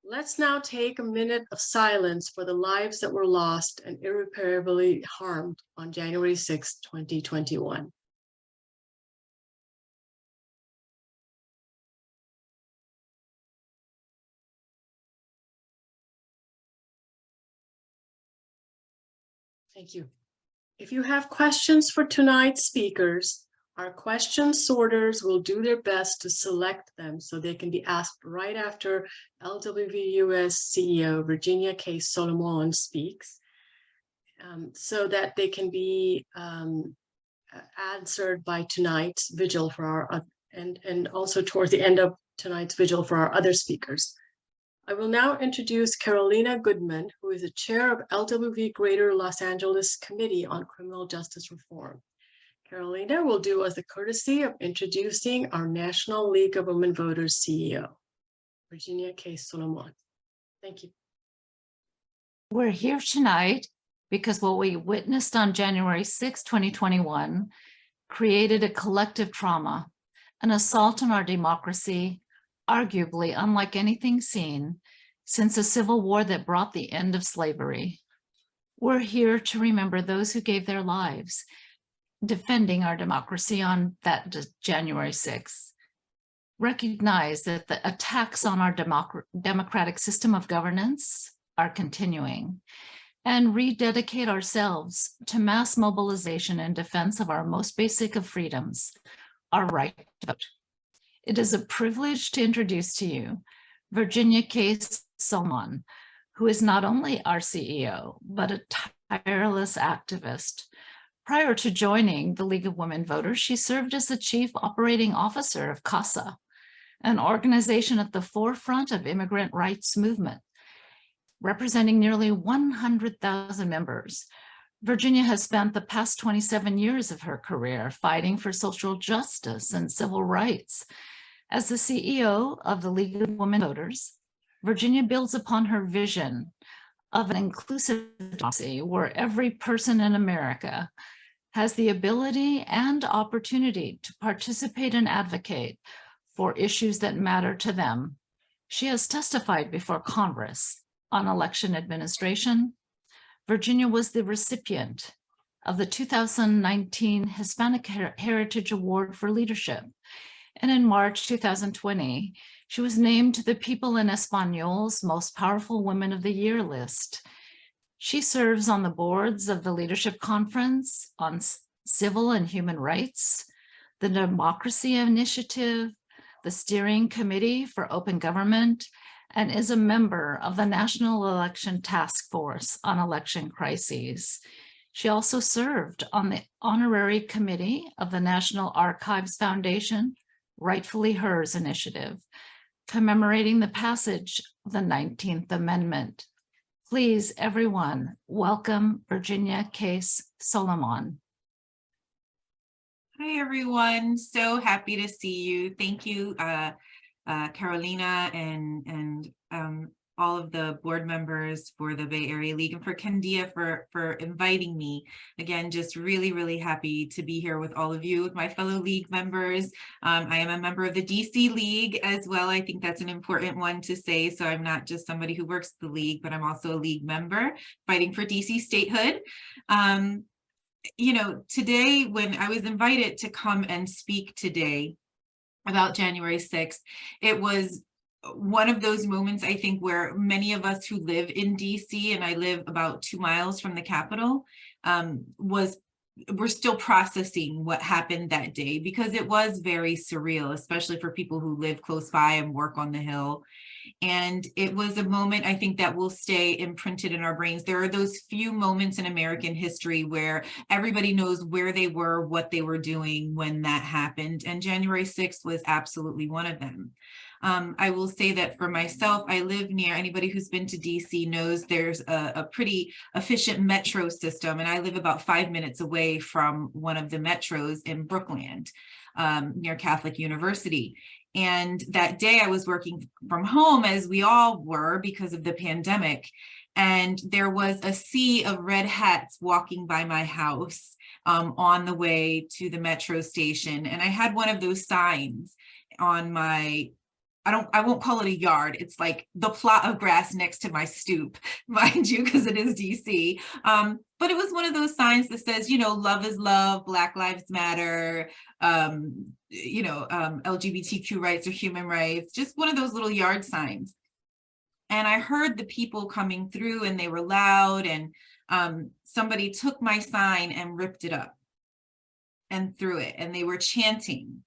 Let's now take a minute of silence for the lives that were lost and irreparably harmed on January 6, 2021. Thank you. If you have questions for tonight's speakers, our question sorters will do their best to select them so they can be asked right after LWVUS CEO Virginia K. Solomon speaks, so that they can be answered by tonight's vigil for our, and also toward the end of tonight's vigil for our other speakers. I will now introduce Carolina Goodman, who is the chair of LWV Greater Los Angeles Committee on Criminal Justice Reform. Carolina will do us the courtesy of introducing our National League of Women Voters CEO, Virginia K. Solomon. Thank you. We're here tonight because what we witnessed on January 6, 2021 created a collective trauma, an assault on our democracy, arguably unlike anything seen since a civil war that brought the end of slavery. We're here to remember those who gave their lives defending our democracy on that January 6th. Recognize that the attacks on our democratic system of governance are continuing, and rededicate ourselves to mass mobilization in defense of our most basic of freedoms, our right to vote. It is a privilege to introduce to you Virginia K. Solomon, who is not only our CEO, but a tireless activist. Prior to joining the League of Women Voters, she served as the Chief Operating Officer of CASA, an organization at the forefront of immigrant rights movement, representing nearly 100,000 members. Virginia has spent the past 27 years of her career fighting for social justice and civil rights. As the CEO of the League of Women Voters, Virginia builds upon her vision of an inclusive democracy where every person in America has the ability and opportunity to participate and advocate for issues that matter to them. She has testified before Congress on election administration. Virginia was the recipient of the 2019 Hispanic Heritage Award for Leadership. And in March 2020, she was named to the People in Español's Most Powerful Women of the Year list. She serves on the boards of the Leadership Conference on Civil and Human Rights, the Democracy Initiative, the Steering Committee for Open Government, and is a member of the National Election Task Force on Election Crises. She also served on the Honorary Committee of the National Archives Foundation, Rightfully Hers initiative, commemorating the passage of the 19th Amendment. Please, everyone, welcome Virginia K. Solomon. Hi, everyone. So happy to see you. Thank you, Carolina and all of the board members for the Bay Area League, and for Candia for inviting me. Again, just really, really happy to be here with all of you, with my fellow league members. I am a member of the DC League as well. I think that's an important one to say. So I'm not just somebody who works the league, but I'm also a league member fighting for DC statehood. You know, today, when I was invited to come and speak today about January 6th, it was one of those moments, I think, where many of us who live in DC, and I live about 2 miles from the Capitol, we're still processing what happened that day, because it was very surreal, especially for people who live close by and work on the Hill. And it was a moment, I think, that will stay imprinted in our brains. There are those few moments in American history where everybody knows where they were, what they were doing when that happened. And January 6th was absolutely one of them. I will say that for myself, I live near, anybody who's been to DC knows there's a pretty efficient metro system, and I live about 5 minutes away from one of the metros in Brookland, near Catholic University. And that day I was working from home, as we all were because of the pandemic, and there was a sea of red hats walking by my house on the way to the metro station. And I had one of those signs on my I won't call it a yard. It's like the plot of grass next to my stoop, mind you, because it is DC. But it was one of those signs that says, you know, love is love, Black Lives Matter, LGBTQ rights are human rights, just one of those little yard signs. And I heard the people coming through and they were loud, and somebody took my sign and ripped it up and threw it, and they were chanting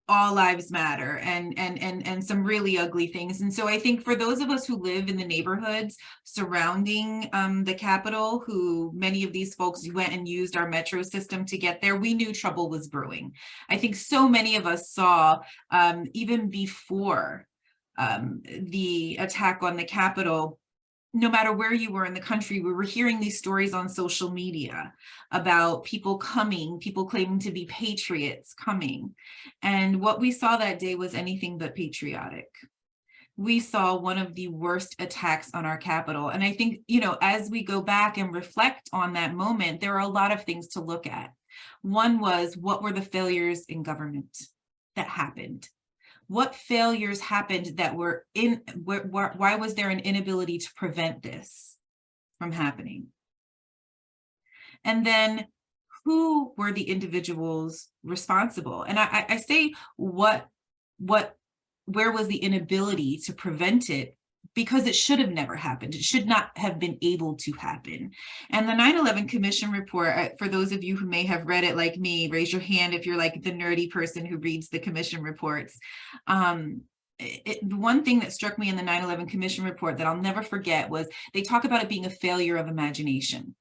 all lives matter and some really ugly things. And so I think for those of us who live in the neighborhoods surrounding the Capitol, who many of these folks went and used our metro system to get there, we knew trouble was brewing. I think so many of us saw even before the attack on the Capitol, no matter where you were in the country, we were hearing these stories on social media about people coming, people claiming to be patriots coming. And what we saw that day was anything but patriotic. We saw one of the worst attacks on our Capitol. And I think, you know, as we go back and reflect on that moment, there are a lot of things to look at. One was, what were the failures in government that happened? What failures happened that were why was there an inability to prevent this from happening? And then who were the individuals responsible? And I say where was the inability to prevent it? Because it should have never happened. It should not have been able to happen. And the 9/11 Commission report, for those of you who may have read it like me, raise your hand if you're like the nerdy person who reads the commission reports. One thing that struck me in the 9/11 Commission report that I'll never forget was they talk about it being a failure of imagination.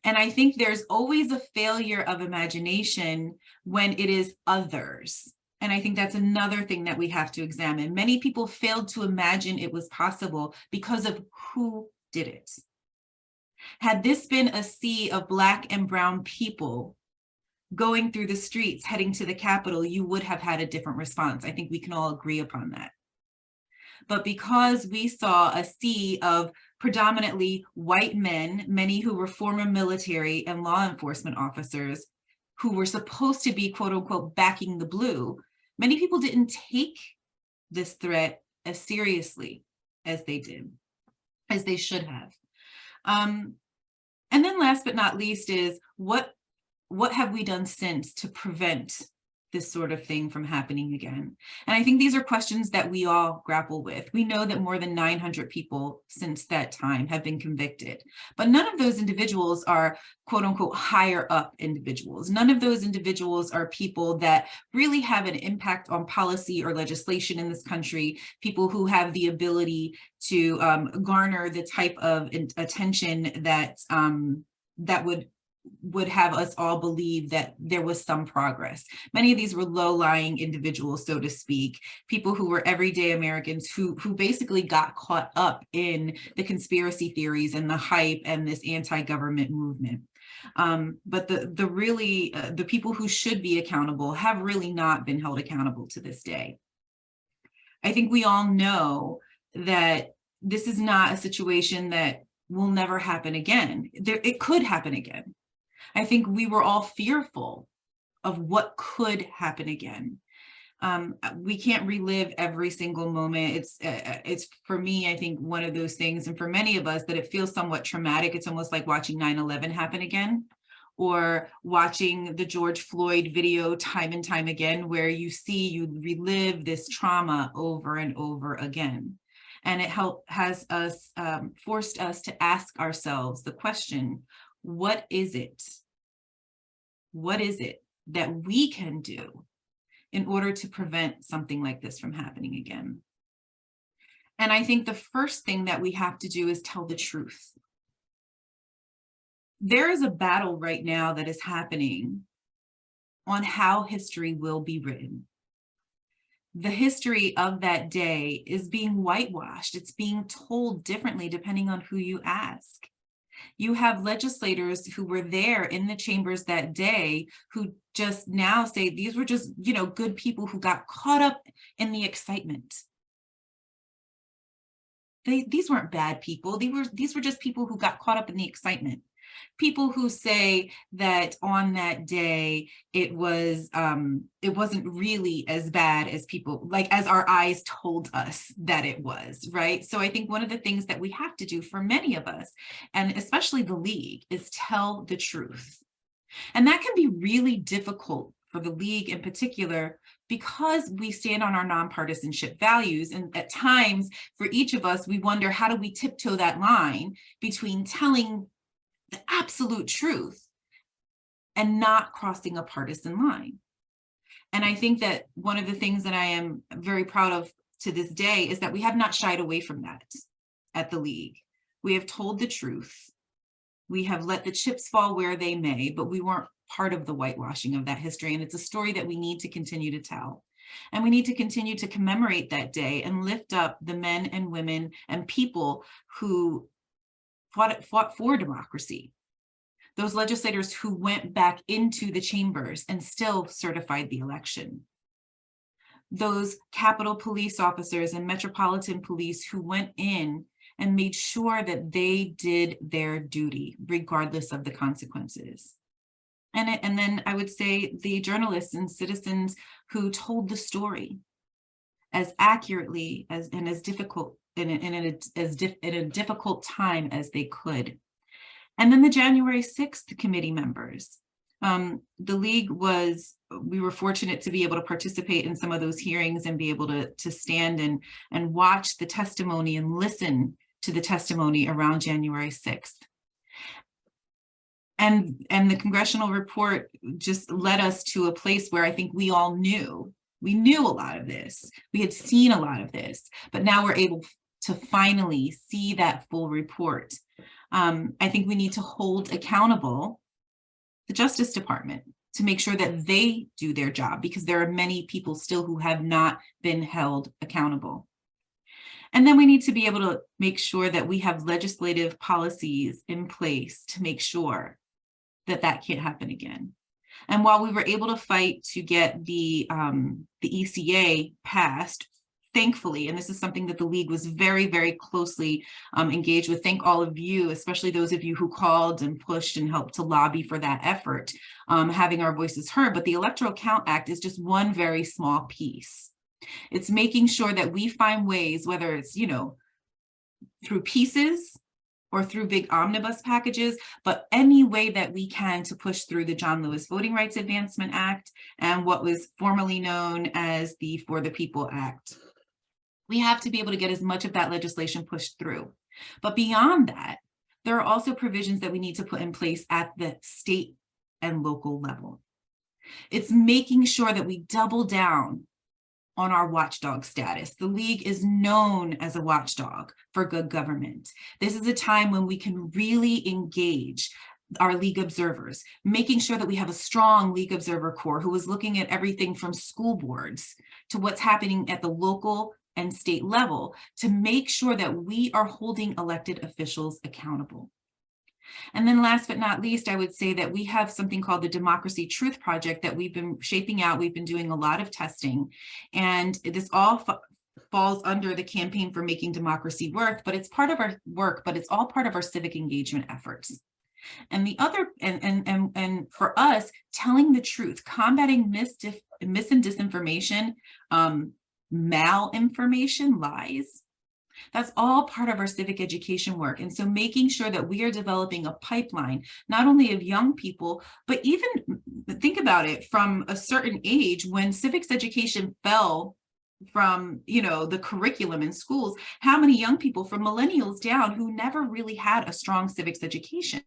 And I think there's always a failure of imagination when it is others. And I think that's another thing that we have to examine. Many people failed to imagine it was possible because of who did it. Had this been a sea of Black and brown people going through the streets, heading to the Capitol, you would have had a different response. I think we can all agree upon that. But because we saw a sea of predominantly white men, many who were former military and law enforcement officers, who were supposed to be, quote unquote, backing the blue, many people didn't take this threat as seriously as they did, as they should have. And then last but not least is what have we done since to prevent this sort of thing from happening again? And I think these are questions that we all grapple with. We know that more than 900 people since that time have been convicted, but none of those individuals are quote unquote higher up individuals. None of those individuals are people that really have an impact on policy or legislation in this country, people who have the ability to garner the type of attention that that would have us all believe that there was some progress. Many of these were low-lying individuals, so to speak, people who were everyday Americans who basically got caught up in the conspiracy theories and the hype and this anti-government movement. But the people who should be accountable have really not been held accountable to this day. I think we all know that this is not a situation that will never happen again. It could happen again. I think we were all fearful of what could happen again. We can't relive every single moment. It's for me, I think, one of those things, and for many of us, that it feels somewhat traumatic. It's almost like watching 9/11 happen again, or watching the George Floyd video time and time again, where you relive this trauma over and over again. And it has us forced us to ask ourselves the question, what is it? What is it that we can do in order to prevent something like this from happening again? And I think the first thing that we have to do is tell the truth. There is a battle right now that is happening on how history will be written. The history of that day is being whitewashed. It's being told differently depending on who you ask. You have legislators who were there in the chambers that day who just now say these were just, good people who got caught up in the excitement. These weren't bad people. These were just people who got caught up in the excitement. People who say that on that day it wasn't really as bad as people, like as our eyes told us that it was, right? So I think one of the things that we have to do for many of us, and especially the League, is tell the truth. And that can be really difficult for the League in particular, because we stand on our nonpartisanship values. And at times, for each of us, we wonder, how do we tiptoe that line between telling the absolute truth and not crossing a partisan line? And I think that one of the things that I am very proud of to this day is that we have not shied away from that at the League. We have told the truth. We have let the chips fall where they may, but we weren't part of the whitewashing of that history. And it's a story that we need to continue to tell. And we need to continue to commemorate that day and lift up the men and women and people who fought for democracy. Those legislators who went back into the chambers and still certified the election. Those Capitol police officers and Metropolitan Police who went in and made sure that they did their duty, regardless of the consequences. And then I would say the journalists and citizens who told the story as accurately and as difficult in a difficult time as they could. And then the January 6th committee members. The League we were fortunate to be able to participate in some of those hearings and be able to stand and watch the testimony and listen to the testimony around January 6th. And the congressional report just led us to a place where I think we all knew. We knew a lot of this. We had seen a lot of this, but now we're able to finally see that full report. I think we need to hold accountable the Justice Department to make sure that they do their job, because there are many people still who have not been held accountable. And then we need to be able to make sure that we have legislative policies in place to make sure that that can't happen again. And while we were able to fight to get the ECA passed, thankfully, and this is something that the League was very, very closely engaged with. Thank all of you, especially those of you who called and pushed and helped to lobby for that effort, having our voices heard. But the Electoral Count Act is just one very small piece. It's making sure that we find ways, whether it's, through pieces or through big omnibus packages, but any way that we can to push through the John Lewis Voting Rights Advancement Act and what was formerly known as the For the People Act. We have to be able to get as much of that legislation pushed through. But beyond that, there are also provisions that we need to put in place at the state and local level. It's making sure that we double down on our watchdog status. The League is known as a watchdog for good government. This is a time when we can really engage our League observers, making sure that we have a strong League observer corps who is looking at everything from school boards to what's happening at the local and state level to make sure that we are holding elected officials accountable. And then last but not least, I would say that we have something called the Democracy Truth Project that we've been shaping out. We've been doing a lot of testing, and this all falls under the Campaign for Making Democracy Work, but it's part of our work, but it's all part of our civic engagement efforts. And the other, and for us, telling the truth, combating mis and disinformation, malinformation, lies, that's all part of our civic education work. And so making sure that we are developing a pipeline, not only of young people, but even think about it from a certain age when civics education fell from, the curriculum in schools, how many young people from millennials down who never really had a strong civics education.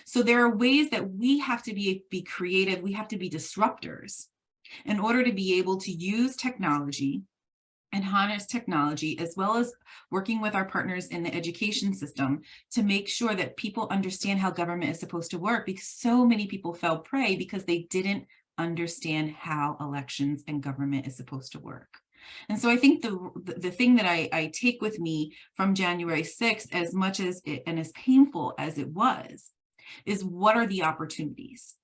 So there are ways that we have to be creative. We have to be disruptors in order to be able to use technology and harness technology, as well as working with our partners in the education system to make sure that people understand how government is supposed to work, because so many people fell prey because they didn't understand how elections and government is supposed to work. And so I think the thing that I take with me from January 6th, as much as it, and as painful as it was, is what are the opportunities?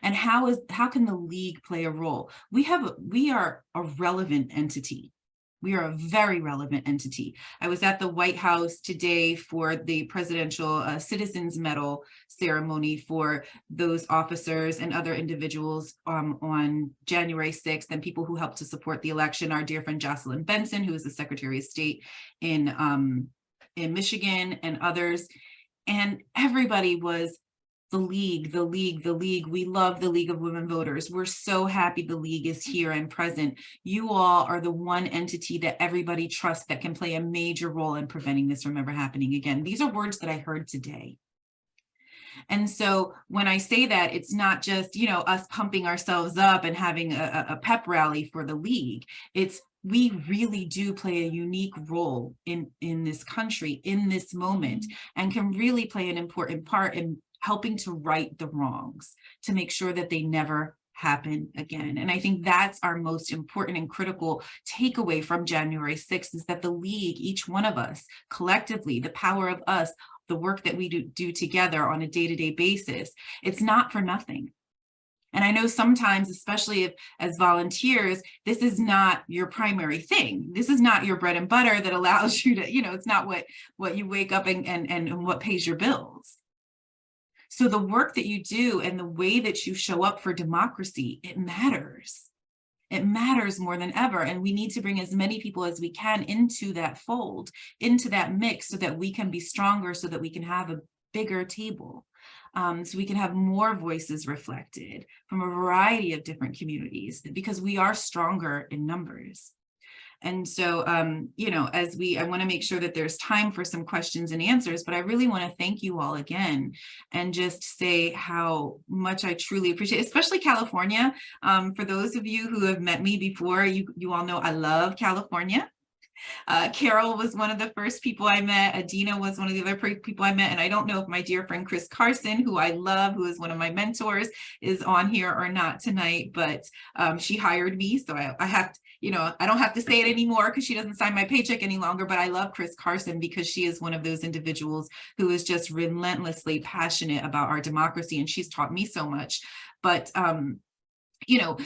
And how can the League play a role? We are a relevant entity. We are a very relevant entity. I was at the White House today for the Presidential Citizens Medal ceremony for those officers and other individuals on January 6th, and people who helped to support the election. Our dear friend Jocelyn Benson, who is the Secretary of State in Michigan, and others. And everybody was the League, the League, the League. We love the League of Women Voters. We're so happy the League is here and present. You all are the one entity that everybody trusts that can play a major role in preventing this from ever happening again. These are words that I heard today. And so when I say that, it's not just, you know, us pumping ourselves up and having a pep rally for the League. It's we really do play a unique role in this country, in this moment, and can really play an important part in helping to right the wrongs, to make sure that they never happen again. And I think that's our most important and critical takeaway from January 6th, is that the League, each one of us, collectively, the power of us, the work that we do together on a day-to-day basis, it's not for nothing. And I know sometimes, especially if, as volunteers, this is not your primary thing. This is not your bread and butter that allows you to, you know, it's not what you wake up and what pays your bills. So the work that you do and the way that you show up for democracy, it matters. It matters more than ever. And we need to bring as many people as we can into that fold, into that mix, so that we can be stronger, so that we can have a bigger table. So we can have more voices reflected from a variety of different communities, because we are stronger in numbers. And so, you know, I want to make sure that there's time for some questions and answers, but I really want to thank you all again and just say how much I truly appreciate, especially California. For those of you who have met me before, you all know I love California. Carol was one of the first people I met. Adina was one of the other people I met. And I don't know if my dear friend Chris Carson, who I love, who is one of my mentors, is on here or not tonight, but she hired me. So I have to, you know, I don't have to say it anymore because she doesn't sign my paycheck any longer, but I love Chris Carson because she is one of those individuals who is just relentlessly passionate about our democracy. And she's taught me so much. But, you know,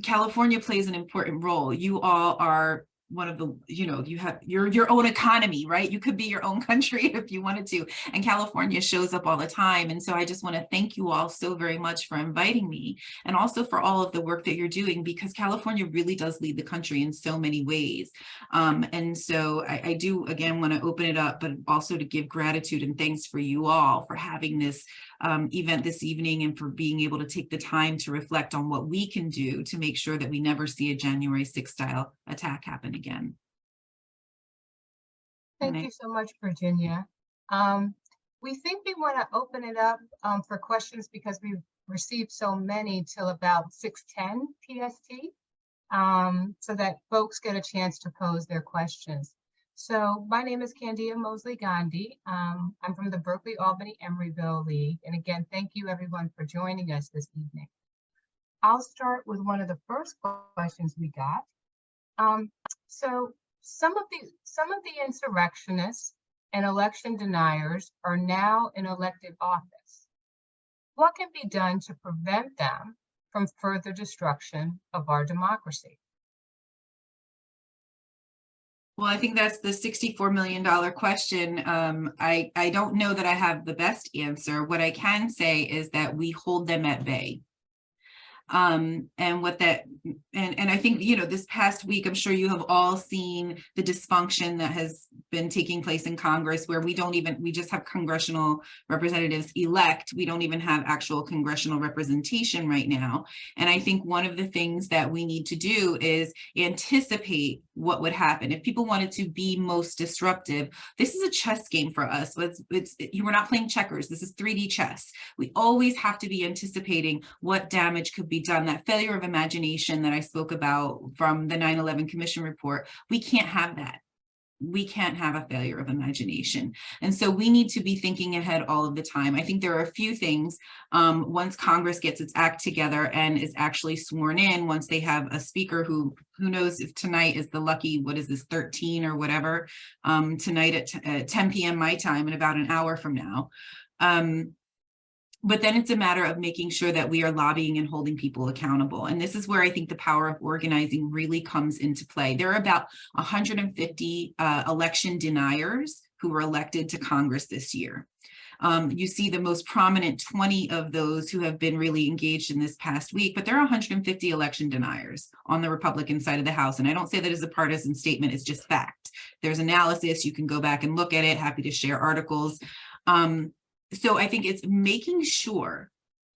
California plays an important role. You all are one of the, you know, you have your own economy, right? You could be your own country if you wanted to, and California shows up all the time. And so I just want to thank you all so very much for inviting me, and also for all of the work that you're doing, because California really does lead the country in so many ways. And so I do again want to open it up, but also to give gratitude and thanks for you all for having this event this evening, and for being able to take the time to reflect on what we can do to make sure that we never see a January 6th style attack happen again. Thank you so much, Virginia. We think we want to open it up for questions, because we've received so many till about 6:10 PST, so that folks get a chance to pose their questions. So my name is Candia Mosley Gandhi. I'm from the Berkeley, Albany, Emeryville League. And again, thank you everyone for joining us this evening. I'll start with one of the first questions we got. So some of the insurrectionists and election deniers are now in elected office. What can be done to prevent them from further destruction of our democracy? Well, I think that's the $64 million question. I don't know that I have the best answer. What I can say is that we hold them at bay. And I think, you know, this past week, I'm sure you have all seen the dysfunction that has been taking place in Congress, where we just have congressional representatives elect. We don't even have actual congressional representation right now. And I think one of the things that we need to do is anticipate what would happen if people wanted to be most disruptive. This is a chess game for us. We're not playing checkers. This is 3D chess. We always have to be anticipating what damage could be done. That failure of imagination that I spoke about from the 9/11 Commission report, we can't have that. We can't have a failure of imagination. And so we need to be thinking ahead all of the time. I think there are a few things once Congress gets its act together and is actually sworn in, once they have a speaker who knows if tonight is the lucky, what is this, 13 or whatever, tonight at 10 p.m. my time, in about an hour from now. But then it's a matter of making sure that we are lobbying and holding people accountable. And this is where I think the power of organizing really comes into play. There are about 150 election deniers who were elected to Congress this year. You see the most prominent 20 of those who have been really engaged in this past week, but there are 150 election deniers on the Republican side of the House. And I don't say that as a partisan statement, it's just fact. There's analysis, you can go back and look at it, happy to share articles. So I think it's making sure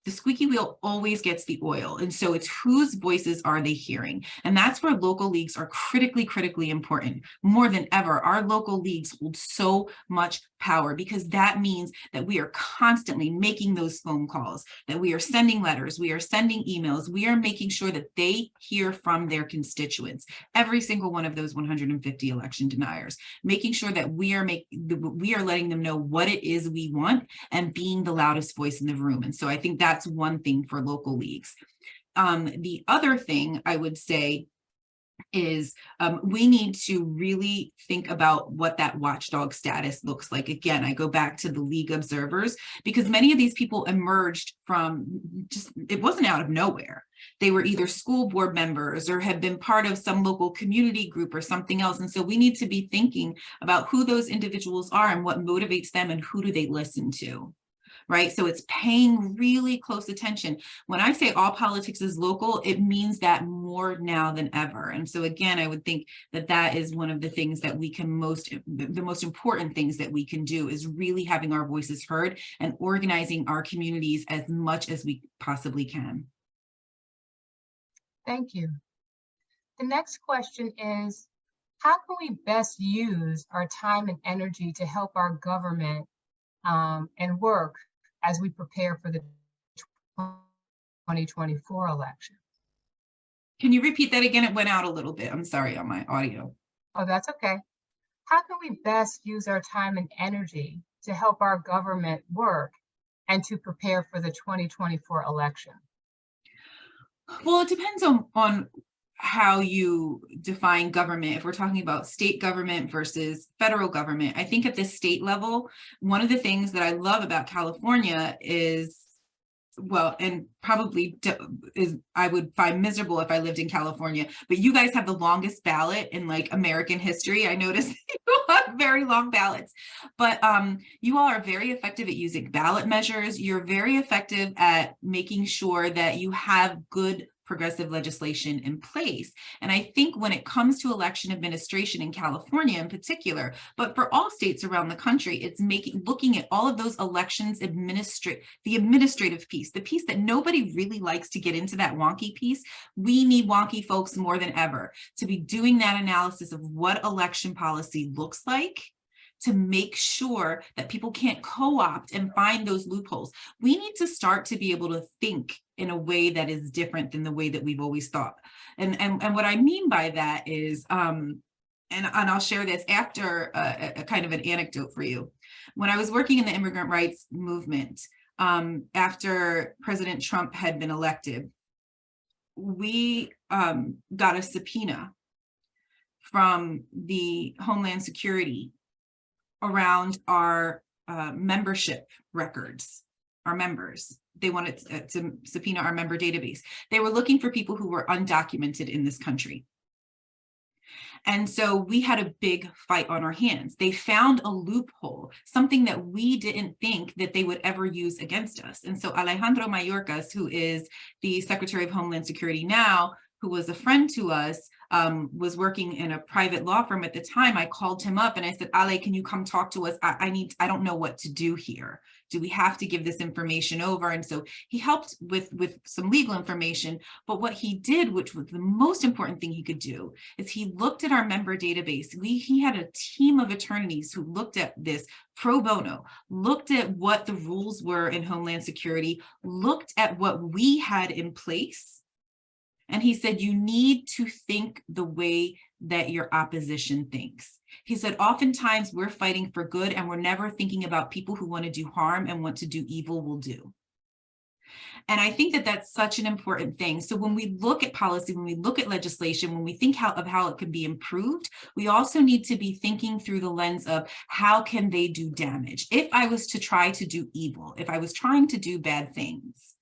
the squeaky wheel always gets the oil. And so it's whose voices are they hearing? And that's where local leagues are critically important. More than ever, our local leagues hold so much power because that means that we are constantly making those phone calls, that we are sending letters, we are sending emails, we are making sure that they hear from their constituents. Every single one of those 150 election deniers, making sure that we are letting them know what it is we want and being the loudest voice in the room. And so I think that's one thing for local leagues. The other thing I would say is we need to really think about what that watchdog status looks like. Again, I go back to the league observers because many of these people emerged from it wasn't out of nowhere. They were either school board members or had been part of some local community group or something else. And so we need to be thinking about who those individuals are and what motivates them and who do they listen to. Right? So it's paying really close attention. When I say all politics is local, it means that more now than ever. And so again, I would think that that is one of the things that we can the most important things that we can do is really having our voices heard and organizing our communities as much as we possibly can. Thank you. The next question is, how can we best use our time and energy to help our government and work as we prepare for the 2024 election? Can you repeat that again? It went out a little bit. I'm sorry on my audio. Oh, that's okay. How can we best use our time and energy to help our government work and to prepare for the 2024 election? Well, it depends on how you define government. If we're talking about state government versus federal government, I think at the state level, one of the things that I love about California is, well, and probably is I would find miserable if I lived in California, but you guys have the longest ballot in like American history. I noticed you have very long ballots, but you all are very effective at using ballot measures. You're very effective at making sure that you have good progressive legislation in place. And I think when it comes to election administration in California in particular, but for all states around the country, it's looking at all of those elections the administrative piece, the piece that nobody really likes to get into, that wonky piece. We need wonky folks more than ever to be doing that analysis of what election policy looks like, to make sure that people can't co-opt and find those loopholes. We need to start to be able to think in a way that is different than the way that we've always thought. And what I mean by that is, and I'll share this after a kind of an anecdote for you. When I was working in the immigrant rights movement, after President Trump had been elected, we got a subpoena from the Homeland Security around our membership records, our members. They wanted to subpoena our member database. They were looking for people who were undocumented in this country. And so we had a big fight on our hands. They found a loophole, something that we didn't think that they would ever use against us. And so Alejandro Mayorkas, who is the Secretary of Homeland Security now, who was a friend to us, was working in a private law firm at the time. I called him up and I said, Ale, can you come talk to us? I don't know what to do here. Do we have to give this information over? And so he helped with some legal information. But what he did, which was the most important thing he could do, is he looked at our member database. He had a team of attorneys who looked at this pro bono, looked at what the rules were in Homeland Security, looked at what we had in place. And he said, you need to think the way that your opposition thinks. He said, oftentimes we're fighting for good and we're never thinking about people who want to do harm and want to do evil will do. And I think that that's such an important thing. So when we look at policy, when we look at legislation, when we think of how it can be improved, we also need to be thinking through the lens of how can they do damage? If I was to try to do evil, if I was trying to do bad things,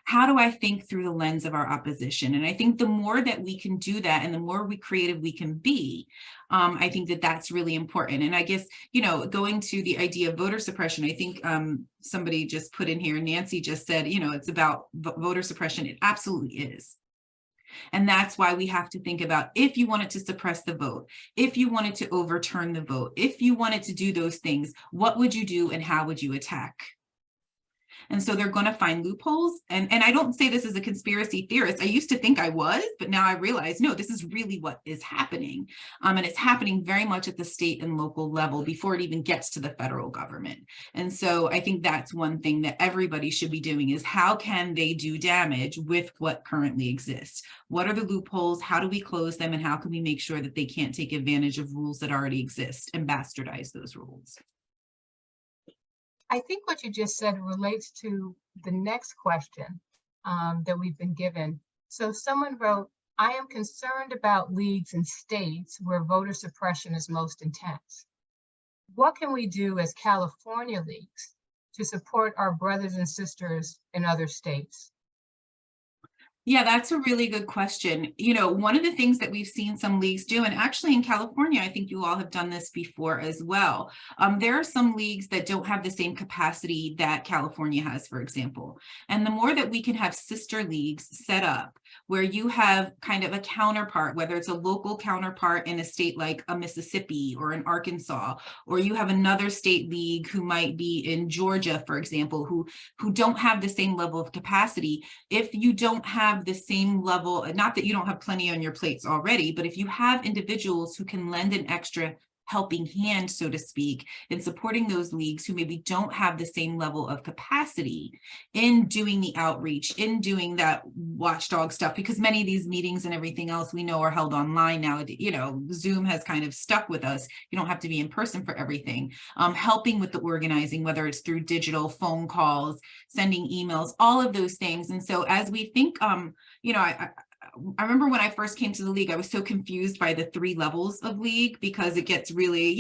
how do I think through the lens of our opposition? And I think the more that we can do that and the more creative we can be, I think that that's really important. And I guess, going to the idea of voter suppression, I think somebody just put in here, Nancy just said, it's about voter suppression. It absolutely is. And that's why we have to think about, if you wanted to suppress the vote, if you wanted to overturn the vote, if you wanted to do those things, what would you do and how would you attack? And so they're going to find loopholes. And I don't say this as a conspiracy theorist. I used to think I was, but now I realize, no, this is really what is happening. And it's happening very much at the state and local level before it even gets to the federal government. And so I think that's one thing that everybody should be doing, is how can they do damage with what currently exists? What are the loopholes? How do we close them? And how can we make sure that they can't take advantage of rules that already exist and bastardize those rules? I think what you just said relates to the next question that we've been given. So someone wrote, I am concerned about leagues in states where voter suppression is most intense. What can we do as California leagues to support our brothers and sisters in other states? Yeah, that's a really good question. One of the things that we've seen some leagues do, and actually in California, I think you all have done this before as well. There are some leagues that don't have the same capacity that California has, for example. And the more that we can have sister leagues set up where you have kind of a counterpart, whether it's a local counterpart in a state like a Mississippi or in Arkansas, or you have another state league who might be in Georgia, for example, who don't have the same level of capacity. If you don't have the same level, not that you don't have plenty on your plates already, but if you have individuals who can lend an extra helping hand, so to speak, in supporting those leagues who maybe don't have the same level of capacity in doing the outreach, in doing that watchdog stuff, because many of these meetings and everything else we know are held online now. Zoom has kind of stuck with us. You don't have to be in person for everything. Helping with the organizing, whether it's through digital, phone calls, sending emails, all of those things. And so as we think, I remember when I first came to the league, I was so confused by the 3 levels of league, because it gets really,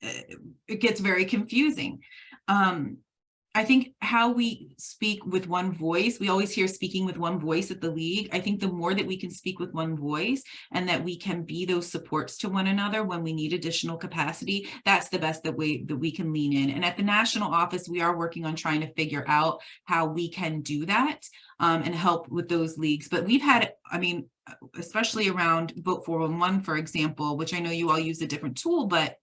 it gets very confusing. I think how we speak with one voice, we always hear speaking with one voice at the league. I think the more that we can speak with one voice and that we can be those supports to one another when we need additional capacity, that's the best that we can lean in. And at the national office, we are working on trying to figure out how we can do that and help with those leagues. But we've had, especially around Vote 411, for example, which I know you all use a different tool, but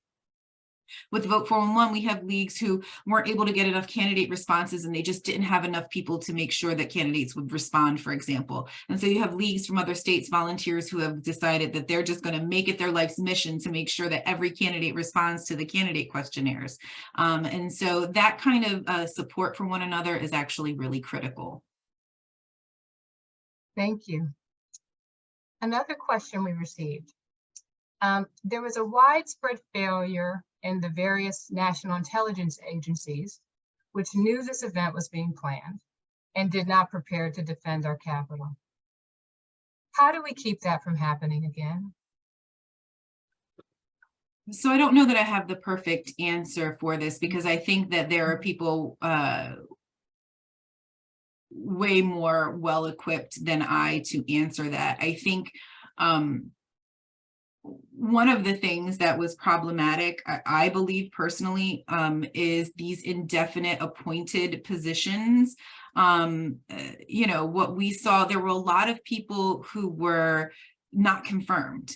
with Vote 411, we have leagues who weren't able to get enough candidate responses, and they just didn't have enough people to make sure that candidates would respond, for example. And so you have leagues from other states, volunteers who have decided that they're just going to make it their life's mission to make sure that every candidate responds to the candidate questionnaires. And so that kind of support for one another is actually really critical. Thank you. Another question we received. There was a widespread failure in the various national intelligence agencies, which knew this event was being planned and did not prepare to defend our capital. How do we keep that from happening again? So I don't know that I have the perfect answer for this, because I think that there are people way more well-equipped than I to answer that. I think one of the things that was problematic, I believe personally, is these indefinite appointed positions. What we saw, there were a lot of people who were not confirmed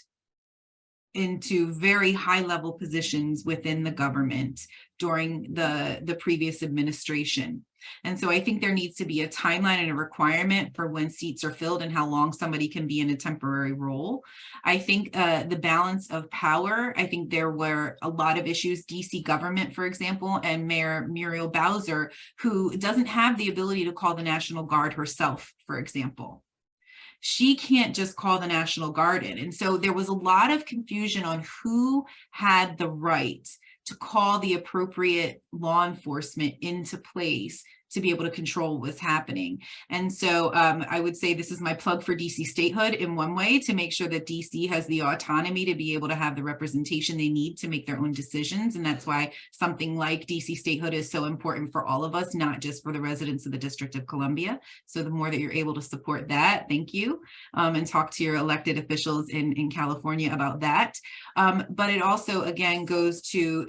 into very high level positions within the government during the previous administration. And so I think there needs to be a timeline and a requirement for when seats are filled and how long somebody can be in a temporary role. I think the balance of power, I think there were a lot of issues, DC government, for example, and Mayor Muriel Bowser, who doesn't have the ability to call the National Guard herself, for example. She can't just call the National Guard in. And so there was a lot of confusion on who had the right to call the appropriate law enforcement into place to be able to control what was happening. And so I would say this is my plug for DC statehood in one way, to make sure that DC has the autonomy to be able to have the representation they need to make their own decisions. And that's why something like DC statehood is so important for all of us, not just for the residents of the District of Columbia. So the more that you're able to support that, thank you, and talk to your elected officials in California about that. But it also, again, goes to,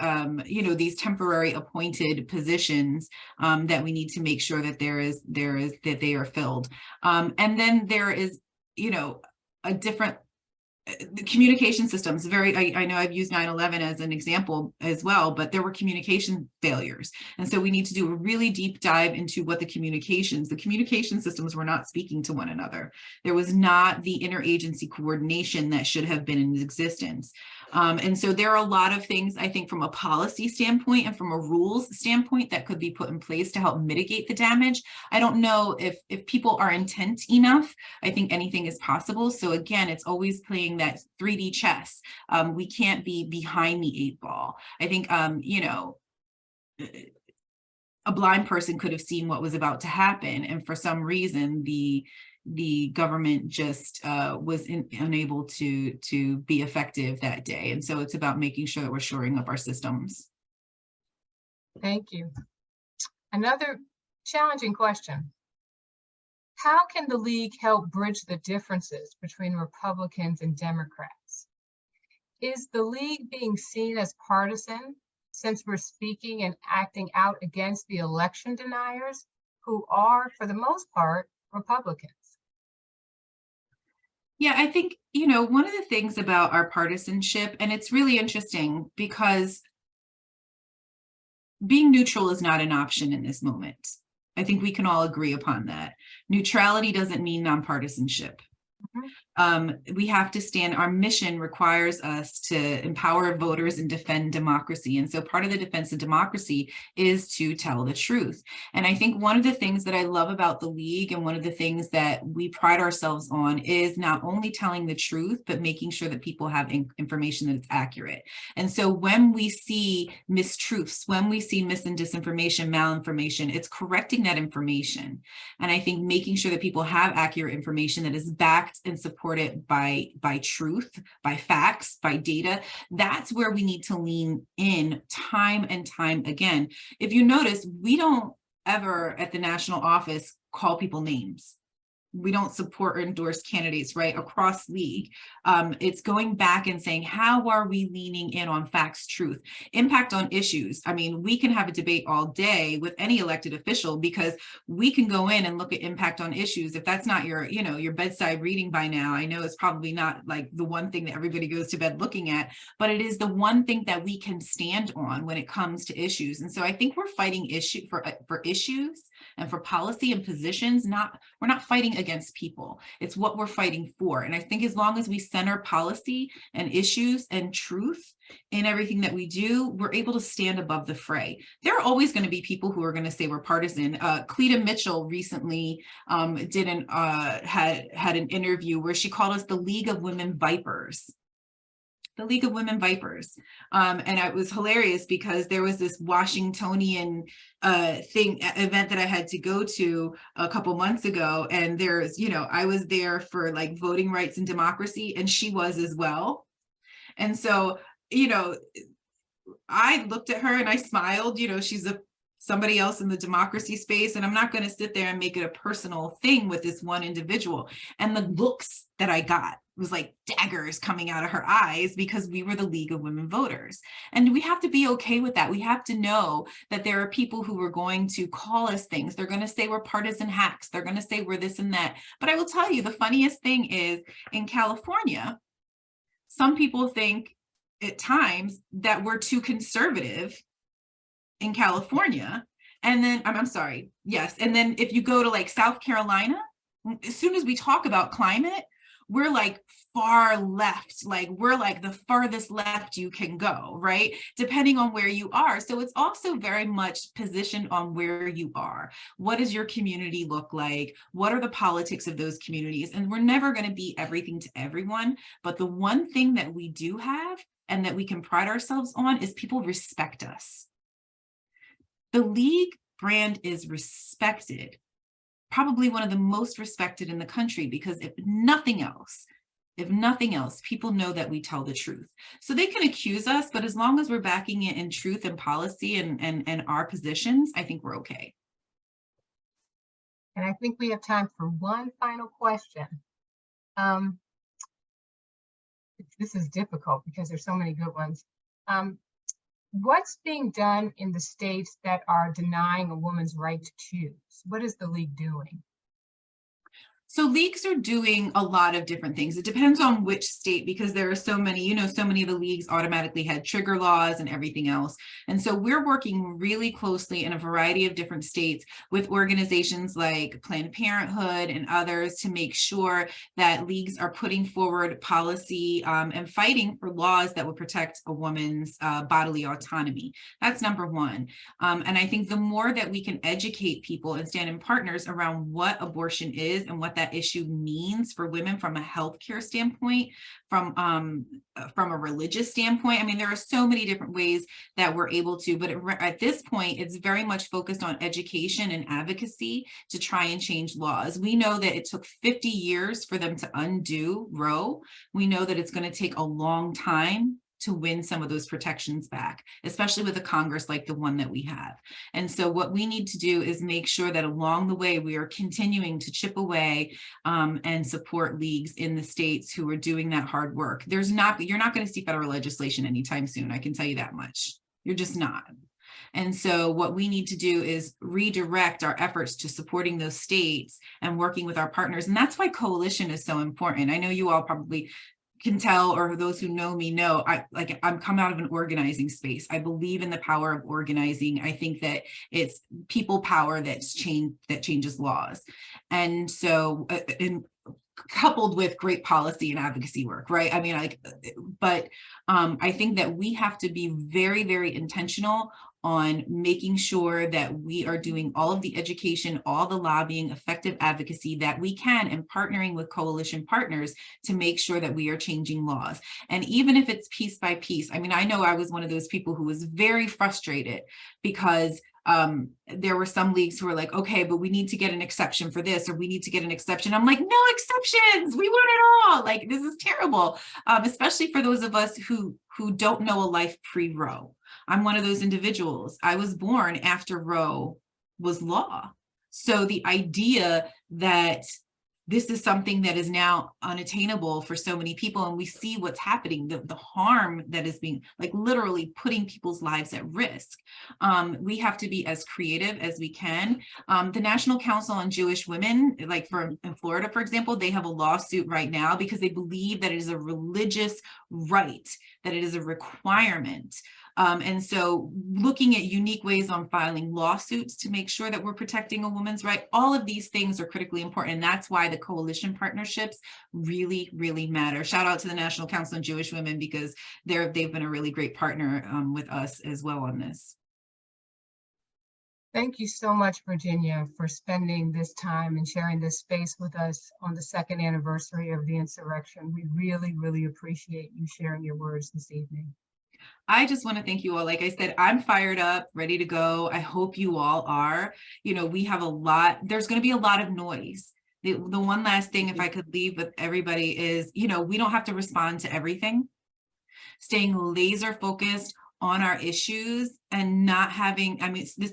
you know, these temporary appointed positions that we need to make sure that that they are filled. And then there is, you know, a different the communication systems. I know I've used 9/11 as an example as well, but there were communication failures. And so we need to do a really deep dive into what the communication systems were not speaking to one another. There was not the interagency coordination that should have been in existence. And so there are a lot of things, I think, from a policy standpoint and from a rules standpoint that could be put in place to help mitigate the damage. I don't know if people are intent enough. I think anything is possible. So again, it's always playing that 3D chess. We can't be behind the 8 ball. I think, you know, a blind person could have seen what was about to happen, and for some reason the government just was unable to be effective that day. And so it's about making sure that we're shoring up our systems. Thank you. Another challenging question. How can the League help bridge the differences between Republicans and Democrats? Is the League being seen as partisan, since we're speaking and acting out against the election deniers, who are, for the most part, Republicans? Yeah, I think, you know, one of the things about our partisanship, and it's really interesting because being neutral is not an option in this moment. I think we can all agree upon that. Neutrality doesn't mean nonpartisanship. We have to stand, our mission requires us to empower voters and defend democracy. And so part of the defense of democracy is to tell the truth. And I think one of the things that I love about the League, and one of the things that we pride ourselves on, is not only telling the truth, but making sure that people have information that is accurate. And so when we see mistruths, when we see mis and disinformation, malinformation, it's correcting that information. And I think making sure that people have accurate information that is backed and supported by truth, by facts, by data, that's where we need to lean in time and time again. If you notice, we don't ever at the national office call people names. We don't support or endorse candidates, right, across League. It's going back and saying, how are we leaning in on facts, truth, impact on issues? I mean, we can have a debate all day with any elected official, because we can go in and look at impact on issues. If that's not your, you know, your bedside reading by now, I know it's probably not like the one thing that everybody goes to bed looking at, but it is the one thing that we can stand on when it comes to issues. And so I think we're fighting for issues and for policy and positions. We're not fighting against people. It's what we're fighting for. And I think as long as we center policy and issues and truth in everything that we do, we're able to stand above the fray. There are always going to be people who are going to say we're partisan. Cleta Mitchell recently had an interview where she called us the League of Women Vipers. The League of Women Vipers. And it was hilarious because there was this Washingtonian event that I had to go to a couple months ago. And there's, you know, I was there for like voting rights and democracy, and she was as well. And so, you know, I looked at her and I smiled. You know, she's somebody else in the democracy space, and I'm not going to sit there and make it a personal thing with this one individual. And the looks that I got was like daggers coming out of her eyes, because we were the League of Women Voters. And we have to be okay with that. We have to know that there are people who are going to call us things. They're going to say we're partisan hacks. They're going to say we're this and that. But I will tell you, the funniest thing is in California, some people think at times that we're too conservative in California. And then, I'm sorry, yes. And then if you go to like South Carolina, as soon as we talk about climate, we're like far left, like we're like the farthest left you can go, right? Depending on where you are. So it's also very much positioned on where you are. What does your community look like? What are the politics of those communities? And we're never going to be everything to everyone. But the one thing that we do have and that we can pride ourselves on is people respect us. The League brand is respected, probably one of the most respected in the country, because if nothing else, people know that we tell the truth. So they can accuse us, but as long as we're backing it in truth and policy and our positions, I think we're okay. And I think we have time for one final question. This is difficult because there's so many good ones. What's being done in the states that are denying a woman's right to choose? What is the league doing? So leagues are doing a lot of different things. It depends on which state, because there are so many, so many of the leagues automatically had trigger laws and everything else. And so we're working really closely in a variety of different states with organizations like Planned Parenthood and others to make sure that leagues are putting forward policy and fighting for laws that would protect a woman's bodily autonomy. That's number one. And I think the more that we can educate people and stand in partners around what abortion is and what that issue means for women from a healthcare standpoint, from a religious standpoint. I mean, there are so many different ways that we're able to, but at this point, it's very much focused on education and advocacy to try and change laws. We know that it took 50 years for them to undo Roe. We know that it's going to take a long time to win some of those protections back, especially with a Congress like the one that we have. And so what we need to do is make sure that along the way, we are continuing to chip away and support leagues in the states who are doing that hard work. You're not going to see federal legislation anytime soon. I can tell you that much. You're just not. And so what we need to do is redirect our efforts to supporting those states and working with our partners. And that's why coalition is so important. I know you all probably can tell, or those who know me know, I'm come out of an organizing space. I believe in the power of organizing. I think that it's people power that changes laws. And so, coupled with great policy and advocacy work, right? I mean, but I think that we have to be very, very intentional on making sure that we are doing all of the education, all the lobbying, effective advocacy that we can, and partnering with coalition partners to make sure that we are changing laws. And even if it's piece by piece, I mean, I know I was one of those people who was very frustrated because there were some leagues who were like, okay, but we need to get an exception for this, or we need to get an exception. I'm like, no exceptions. We want it all. Like, this is terrible, especially for those of us who don't know a life pre-Roe. I'm one of those individuals. I was born after Roe was law. So the idea that this is something that is now unattainable for so many people, and we see what's happening, the harm that is being, like, literally putting people's lives at risk. We have to be as creative as we can. The National Council on Jewish Women, like in Florida, for example, they have a lawsuit right now because they believe that it is a religious right, that it is a requirement. And so looking at unique ways on filing lawsuits to make sure that we're protecting a woman's right, all of these things are critically important. And that's why the coalition partnerships really, really matter. Shout out to the National Council on Jewish Women, because they've been a really great partner with us as well on this. Thank you so much, Virginia, for spending this time and sharing this space with us on the 2nd anniversary of the insurrection. We really, really appreciate you sharing your words this evening. I just want to thank you all. Like I said, I'm fired up, ready to go. I hope you all are. We have a lot, there's going to be a lot of noise. The one last thing, if I could leave with everybody, is, we don't have to respond to everything. Staying laser focused on our issues and not having,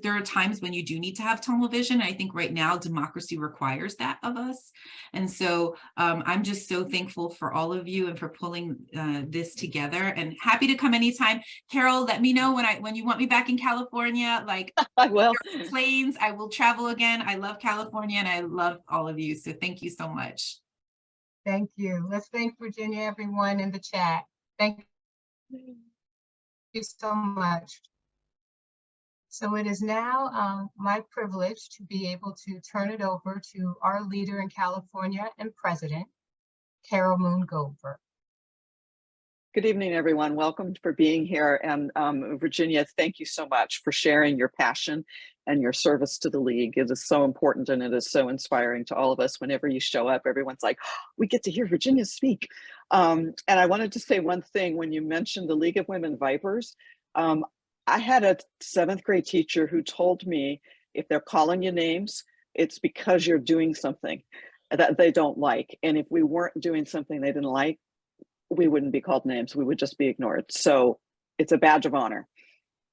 there are times when you do need to have tunnel vision. I think right now democracy requires that of us. And so I'm just so thankful for all of you and for pulling this together, and happy to come anytime. Carol, let me know when you want me back in California. Like, I will. Planes, I will travel again. I love California and I love all of you. So thank you so much. Thank you. Let's thank Virginia, everyone in the chat. Thank you so much. So it is now my privilege to be able to turn it over to our leader in California and president, Carol Moon Goldberg. Good evening, everyone. Welcome for being here. And Virginia, thank you so much for sharing your passion and your service to the League. It is so important, and it is so inspiring to all of us. Whenever you show up, everyone's like, oh, we get to hear Virginia speak. And I wanted to say one thing. When you mentioned the League of Women Vipers, I had a 7th grade teacher who told me If they're calling you names, it's because you're doing something that they don't like. And if we weren't doing something they didn't like, we wouldn't be called names. We would just be ignored. So it's a badge of honor.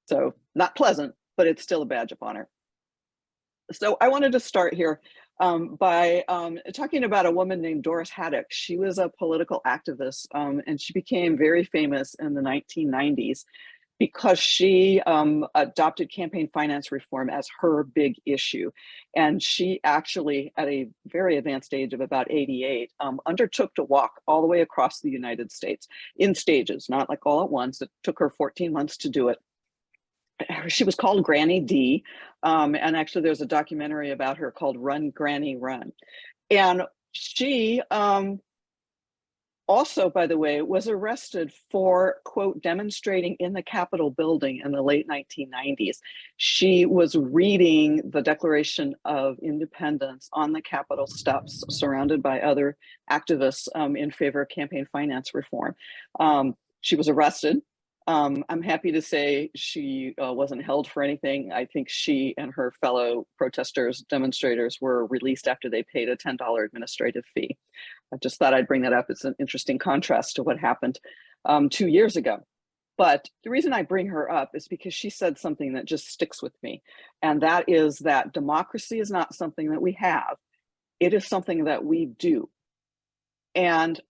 So not pleasant, but it's still a badge of honor. So I wanted to start here by talking about a woman named Doris Haddock. She was a political activist, and she became very famous in the 1990s because she adopted campaign finance reform as her big issue. And she actually, at a very advanced age of about 88, undertook to walk all the way across the United States in stages, not like all at once. It took her 14 months to do it. She was called Granny D. And actually there's a documentary about her called Run, Granny, Run. And she also, by the way, was arrested for, quote, demonstrating in the Capitol building in the late 1990s. She was reading the Declaration of Independence on the Capitol steps, surrounded by other activists in favor of campaign finance reform. She was arrested. I'm happy to say she wasn't held for anything. I think she and her fellow protesters, demonstrators, were released after they paid a $10 administrative fee. I just thought I'd bring that up. It's an interesting contrast to what happened 2 years ago. But the reason I bring her up is because she said something that just sticks with me. And that is that democracy is not something that we have. It is something that we do. And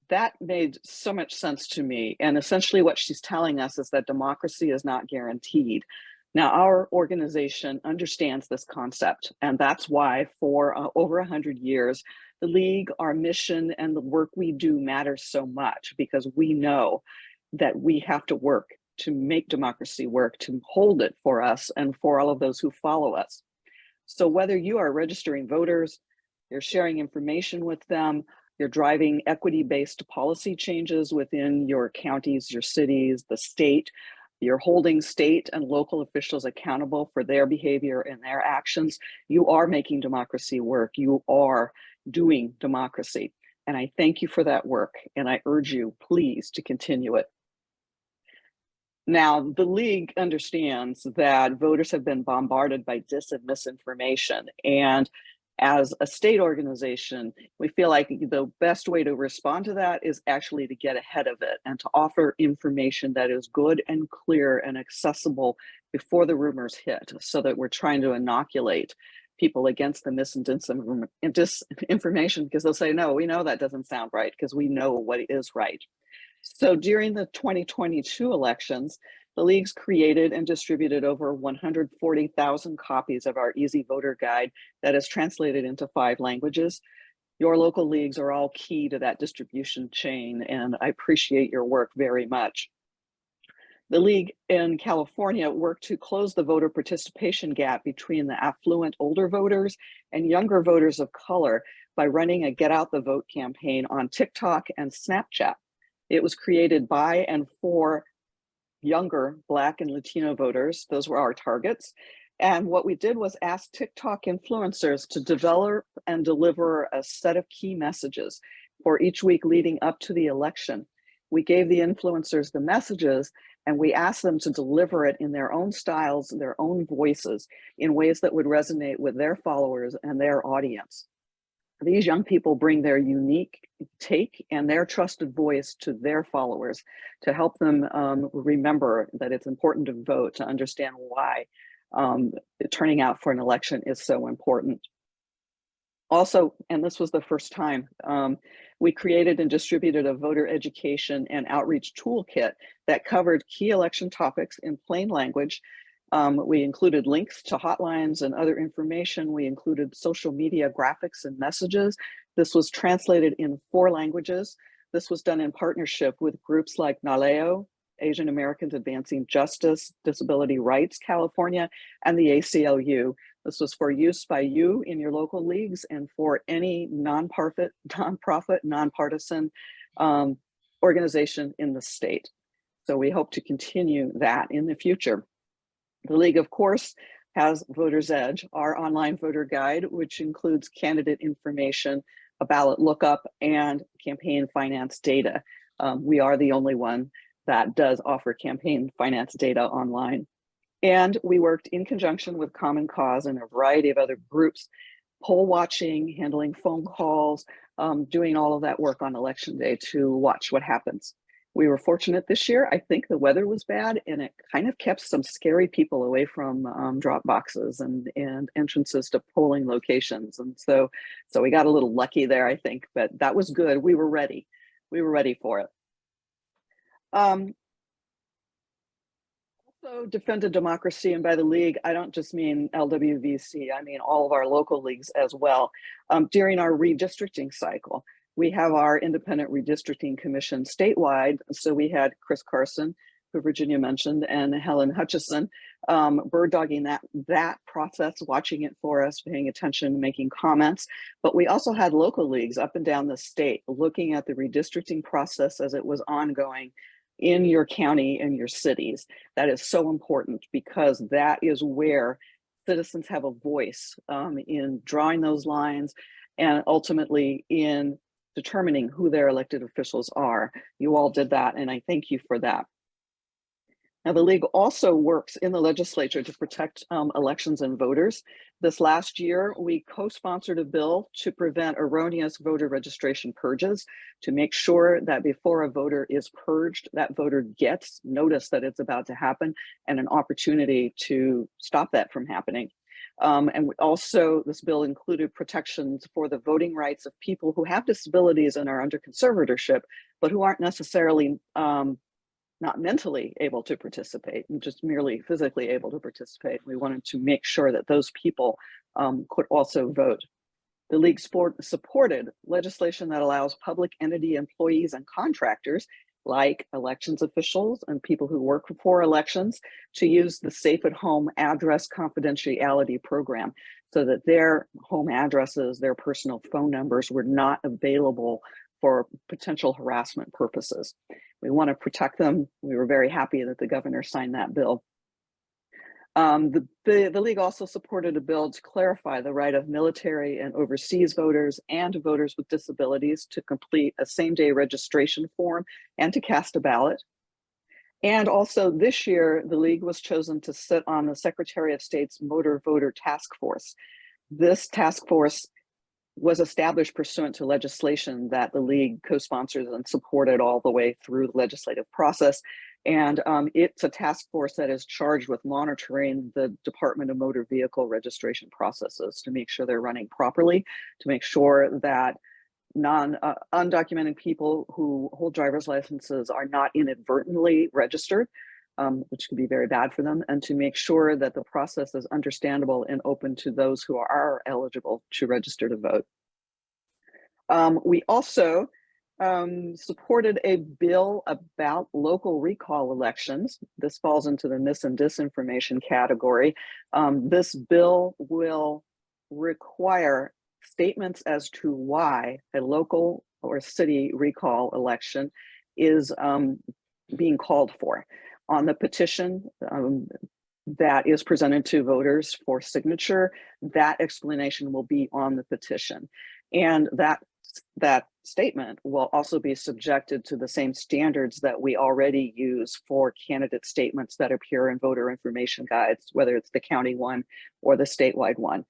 that made so much sense to me. And essentially what she's telling us is that democracy is not guaranteed. Now, our organization understands this concept, and that's why for over 100 years, the League, our mission, and the work we do matters so much, because we know that we have to work to make democracy work, to hold it for us and for all of those who follow us. So whether you are registering voters, you're sharing information with them, you're driving equity-based policy changes within your counties, your cities, the state. You're holding state and local officials accountable for their behavior and their actions. You are making democracy work. You are doing democracy. And I thank you for that work. And I urge you, please, to continue it. Now, the League understands that voters have been bombarded by dis and misinformation. And as a state organization, we feel like the best way to respond to that is actually to get ahead of it and to offer information that is good and clear and accessible before the rumors hit, so that we're trying to inoculate people against the mis and disinformation, because they'll say, no, we know that doesn't sound right, because we know what is right. So during the 2022 elections, the Leagues created and distributed over 140,000 copies of our Easy Voter Guide that is translated into 5 languages. Your local leagues are all key to that distribution chain, and I appreciate your work very much. The League in California worked to close the voter participation gap between the affluent older voters and younger voters of color by running a Get Out the Vote campaign on TikTok and Snapchat. It was created by and for younger Black and Latino voters. Those were our targets. And what we did was ask TikTok influencers to develop and deliver a set of key messages for each week leading up to the election. We gave the influencers the messages, and we asked them to deliver it in their own styles, their own voices, in ways that would resonate with their followers and their audience. These young people bring their unique take and their trusted voice to their followers to help them remember that it's important to vote, to understand why turning out for an election is so important. Also, and this was the first time, we created and distributed a voter education and outreach toolkit that covered key election topics in plain language. We included links to hotlines and other information. We included social media graphics and messages. This was translated in 4 languages. This was done in partnership with groups like NALEO, Asian Americans Advancing Justice, Disability Rights California, and the ACLU. This was for use by you in your local leagues and for any nonprofit, nonpartisan organization in the state. So we hope to continue that in the future. The League, of course, has Voter's Edge, our online voter guide, which includes candidate information, a ballot lookup, and campaign finance data. We are the only one that does offer campaign finance data online. And we worked in conjunction with Common Cause and a variety of other groups, poll watching, handling phone calls, doing all of that work on election day to watch what happens. We were fortunate this year. I think the weather was bad and it kind of kept some scary people away from drop boxes and entrances to polling locations. And so we got a little lucky there, I think, but that was good. We were ready. We were ready for it. Also defended democracy, and by the league, I don't just mean LWVC, I mean all of our local leagues as well. During our redistricting cycle, we have our independent redistricting commission statewide. So we had Chris Carson, who Virginia mentioned, and Helen Hutchison, bird dogging that process, watching it for us, paying attention, making comments. But we also had local leagues up and down the state looking at the redistricting process as it was ongoing in your county and your cities. That is so important because that is where citizens have a voice in drawing those lines and ultimately in determining who their elected officials are. You all did that, and I thank you for that. Now, the league also works in the legislature to protect elections and voters. This last year, we co-sponsored a bill to prevent erroneous voter registration purges, to make sure that before a voter is purged, that voter gets notice that it's about to happen and an opportunity to stop that from happening. And also, this bill included protections for the voting rights of people who have disabilities and are under conservatorship, but who aren't necessarily not mentally able to participate and just merely physically able to participate. We wanted to make sure that those people could also vote. The league supported legislation that allows public entity employees and contractors, like elections officials and people who work for elections, to use the Safe at Home address confidentiality program so that their home addresses, their personal phone numbers were not available for potential harassment purposes. We want to protect them. We were very happy that the governor signed that bill. The league also supported a bill to clarify the right of military and overseas voters and voters with disabilities to complete a same-day registration form and to cast a ballot. And also this year, the league was chosen to sit on the Secretary of State's Motor Voter Task Force. This task force was established pursuant to legislation that the league co-sponsored and supported all the way through the legislative process. And it's a task force that is charged with monitoring the Department of Motor Vehicle registration processes to make sure they're running properly, to make sure that undocumented people who hold driver's licenses are not inadvertently registered, which could be very bad for them, and to make sure that the process is understandable and open to those who are eligible to register to vote. We also supported a bill about local recall elections. This falls into the mis and disinformation category. This bill will require statements as to why a local or city recall election is being called for. On the petition that is presented to voters for signature, that explanation will be on the petition. And that statement will also be subjected to the same standards that we already use for candidate statements that appear in voter information guides, whether it's the county one or the statewide one.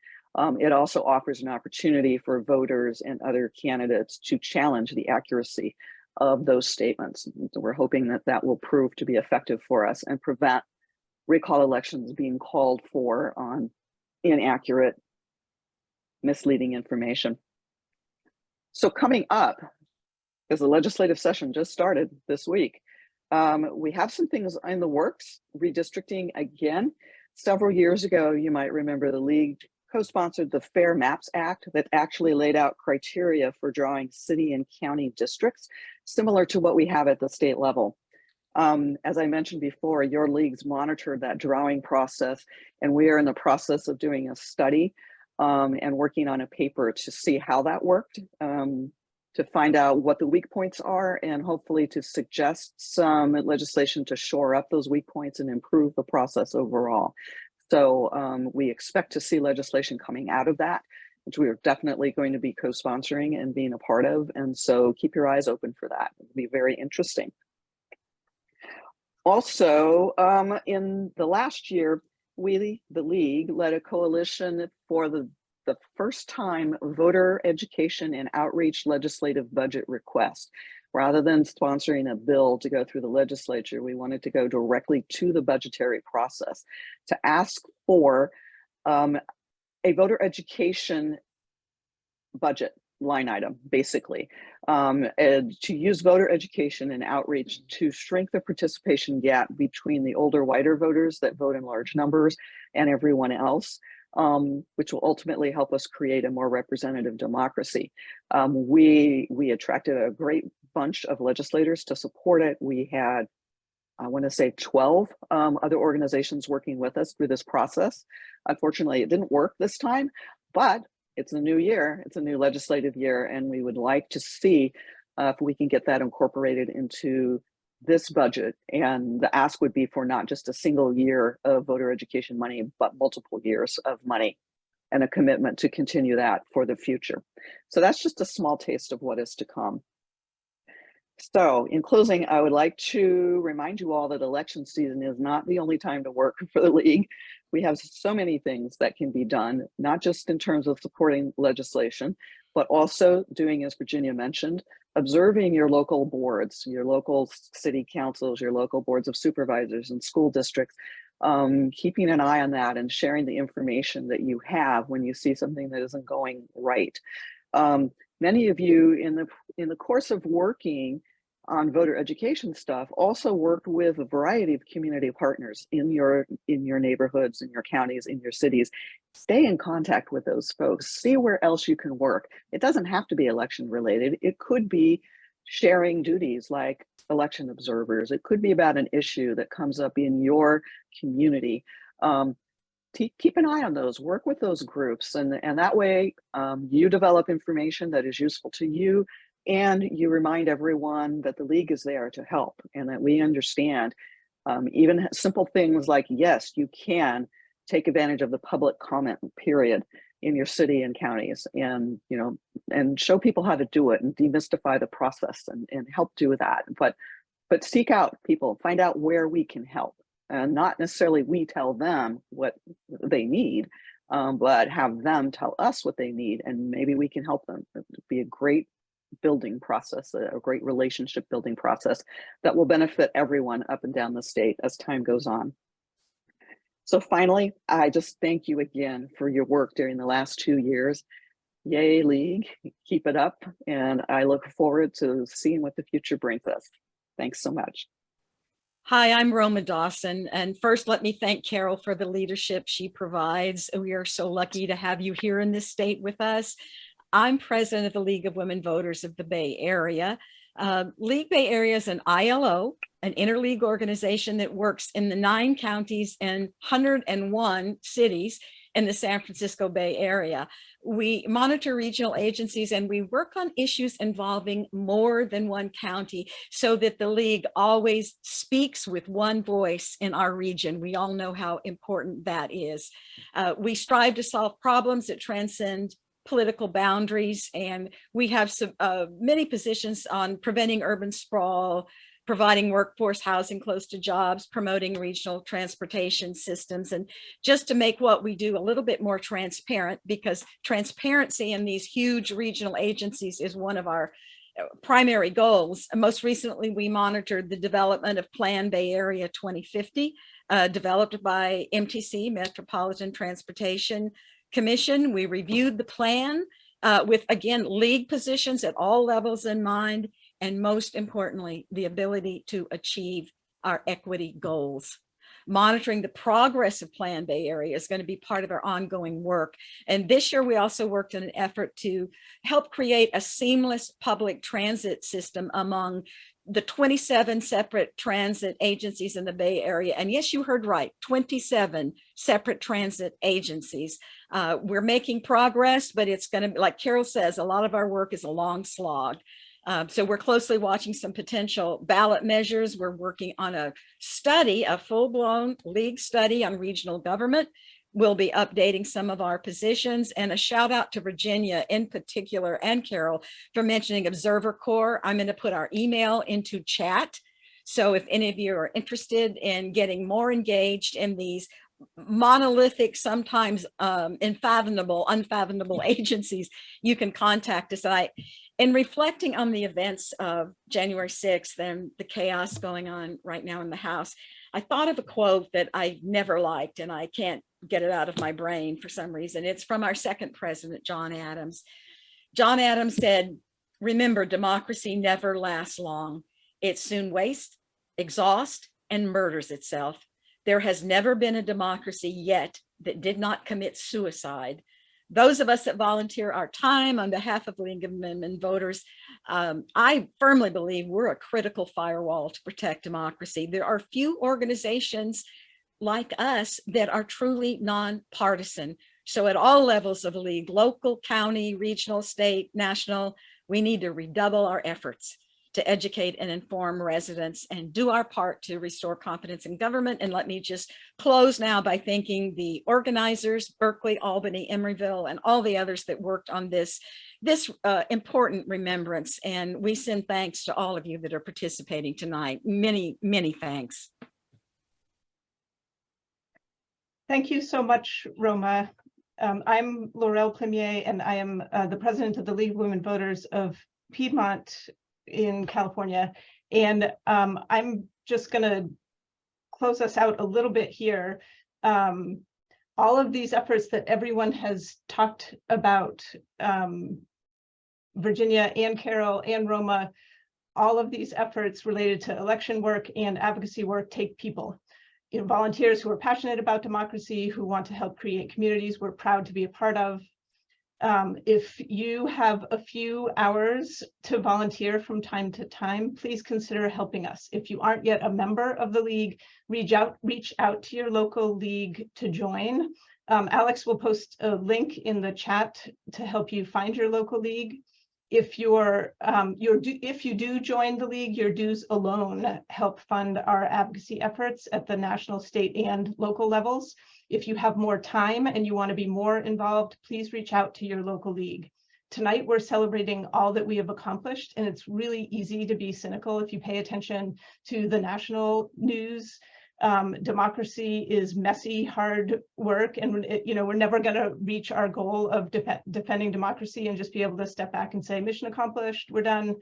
It also offers an opportunity for voters and other candidates to challenge the accuracy of those statements. So we're hoping that that will prove to be effective for us and prevent recall elections being called for on inaccurate, misleading information. So coming up, because the legislative session just started this week, we have some things in the works, redistricting again. Several years ago, you might remember the league co-sponsored the Fair Maps Act that actually laid out criteria for drawing city and county districts, similar to what we have at the state level. As I mentioned before, your leagues monitored that drawing process, and we are in the process of doing a study and working on a paper to see how that worked, to find out what the weak points are, and hopefully to suggest some legislation to shore up those weak points and improve the process overall. So we expect to see legislation coming out of that, which we are definitely going to be co-sponsoring and being a part of. And so keep your eyes open for that. It'll be very interesting. Also, in the last year, we, the League, led a coalition for the first time voter education and outreach legislative budget request. Rather than sponsoring a bill to go through the legislature, we wanted to go directly to the budgetary process to ask for a voter education budget line item, basically, and to use voter education and outreach to shrink the participation gap between the older, whiter voters that vote in large numbers and everyone else, which will ultimately help us create a more representative democracy. We attracted a great bunch of legislators to support it. We had, I want to say, 12 other organizations working with us through this process. Unfortunately, it didn't work this time, but it's a new year, it's a new legislative year, and we would like to see if we can get that incorporated into this budget. And the ask would be for not just a single year of voter education money, but multiple years of money, and a commitment to continue that for the future. So that's just a small taste of what is to come. So in closing, I would like to remind you all that election season is not the only time to work for the League. We have so many things that can be done, not just in terms of supporting legislation, but also doing, as Virginia mentioned, observing your local boards, your local city councils, your local boards of supervisors and school districts, keeping an eye on that and sharing the information that you have when you see something that isn't going right. Many of you in the course of working on voter education stuff also worked with a variety of community partners in your neighborhoods, in your counties, in your cities. Stay in contact with those folks. See where else you can work. It doesn't have to be election related. It could be sharing duties like election observers. It could be about an issue that comes up in your community. Keep an eye on those, work with those groups, and that way you develop information that is useful to you, and you remind everyone that the League is there to help, and that we understand even simple things like, yes, you can take advantage of the public comment period in your city and counties, and and show people how to do it and demystify the process and help do that. But seek out people, find out where we can help. And not necessarily we tell them what they need, but have them tell us what they need, and maybe we can help them. It'd be a great building process, a great relationship building process that will benefit everyone up and down the state as time goes on. So finally, I just thank you again for your work during the last 2 years. Yay, League, keep it up, and I look forward to seeing what the future brings us. Thanks so much. Hi, I'm Roma Dawson, and first let me thank Carol for the leadership she provides. We are so lucky to have you here in this state with us. I'm president of the League of Women Voters of the Bay Area. League Bay Area is an ILO, an interleague organization that works in the 9 counties and 101 cities in the San Francisco Bay Area. We monitor regional agencies and we work on issues involving more than one county so that the League always speaks with one voice in our region. We all know how important that is. We strive to solve problems that transcend political boundaries, and we have some, many positions on preventing urban sprawl, providing workforce housing close to jobs, promoting regional transportation systems, and just to make what we do a little bit more transparent, because transparency in these huge regional agencies is one of our primary goals. Most recently, we monitored the development of Plan Bay Area 2050, developed by MTC, Metropolitan Transportation Commission. We reviewed the plan with, again, League positions at all levels in mind, and most importantly, the ability to achieve our equity goals. Monitoring the progress of Plan Bay Area is going to be part of our ongoing work. And this year, we also worked in an effort to help create a seamless public transit system among the 27 separate transit agencies in the Bay Area. And yes, you heard right, 27 separate transit agencies. We're making progress, but it's going to be, like Carol says, a lot of our work is a long slog. So we're closely watching some potential ballot measures. We're working on a study, a full-blown League study on regional government. We'll be updating some of our positions, and a shout out to Virginia in particular and Carol for mentioning Observer Corps. I'm going to put our email into chat So if any of you are interested in getting more engaged in these monolithic, sometimes unfathomable agencies, you can contact us. In reflecting on the events of January 6th and the chaos going on right now in the House, I thought of a quote that I never liked, and I can't get it out of my brain for some reason. It's from our second president, John Adams. John Adams said, "Remember, democracy never lasts long. It soon wastes, exhausts, and murders itself. There has never been a democracy yet that did not commit suicide." Those of us that volunteer our time on behalf of League of Women Voters, I firmly believe we're a critical firewall to protect democracy. There are few organizations like us that are truly nonpartisan. So at all levels of the League, local, county, regional, state, national, we need to redouble our efforts to educate and inform residents and do our part to restore confidence in government. And let me just close now by thanking the organizers, Berkeley, Albany, Emeryville, and all the others that worked on this important remembrance. And we send thanks to all of you that are participating tonight. Many, many thanks. Thank you so much, Roma. I'm Laurel Plimier, and I am the president of the League of Women Voters of Piedmont in California. And I'm just going to close us out a little bit here. All of these efforts that everyone has talked about, Virginia and Carol and Roma, all of these efforts related to election work and advocacy work take people. You know, volunteers who are passionate about democracy, who want to help create communities we're proud to be a part of. If you have a few hours to volunteer from time to time, please consider helping us. If you aren't yet a member of the League, reach out to your local league to join. Alex will post a link in the chat to help you find your local league. If if you do join the League, your dues alone help fund our advocacy efforts at the national, state, and local levels. If you have more time and you want to be more involved, please reach out to your local league. Tonight, we're celebrating all that we have accomplished, and it's really easy to be cynical if you pay attention to the national news. Democracy is messy, hard work, and we're never going to reach our goal of defending democracy and just be able to step back and say, mission accomplished, we're done.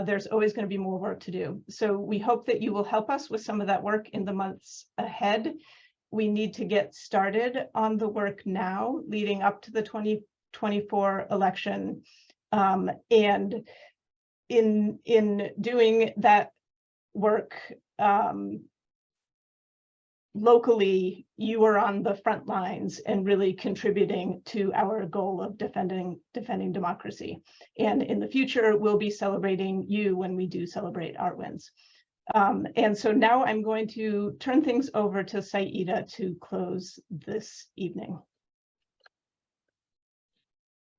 There's always going to be more work to do. So we hope that you will help us with some of that work in the months ahead. We need to get started on the work now, leading up to the 2024 election. And in doing that work, locally, you are on the front lines and really contributing to our goal of defending democracy. And in the future, we'll be celebrating you when we do celebrate our wins. And so now I'm going to turn things over to Saida to close this evening.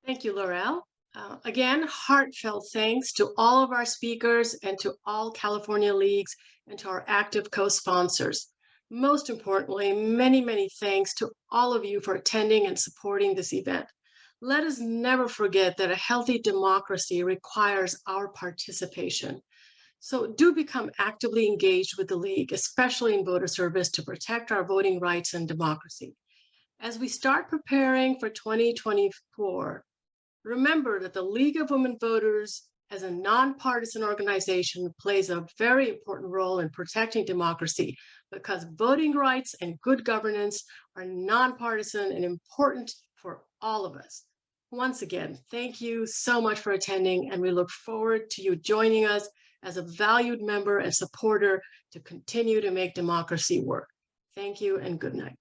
Thank you, Laurel. Again, heartfelt thanks to all of our speakers and to all California leagues and to our active co-sponsors. Most importantly, many, many thanks to all of you for attending and supporting this event. Let us never forget that a healthy democracy requires our participation. So do become actively engaged with the League, especially in voter service, to protect our voting rights and democracy. As we start preparing for 2024, remember that the League of Women Voters, as a nonpartisan organization, plays a very important role in protecting democracy, because voting rights and good governance are nonpartisan and important for all of us. Once again, thank you so much for attending, and we look forward to you joining us as a valued member and supporter to continue to make democracy work. Thank you and good night.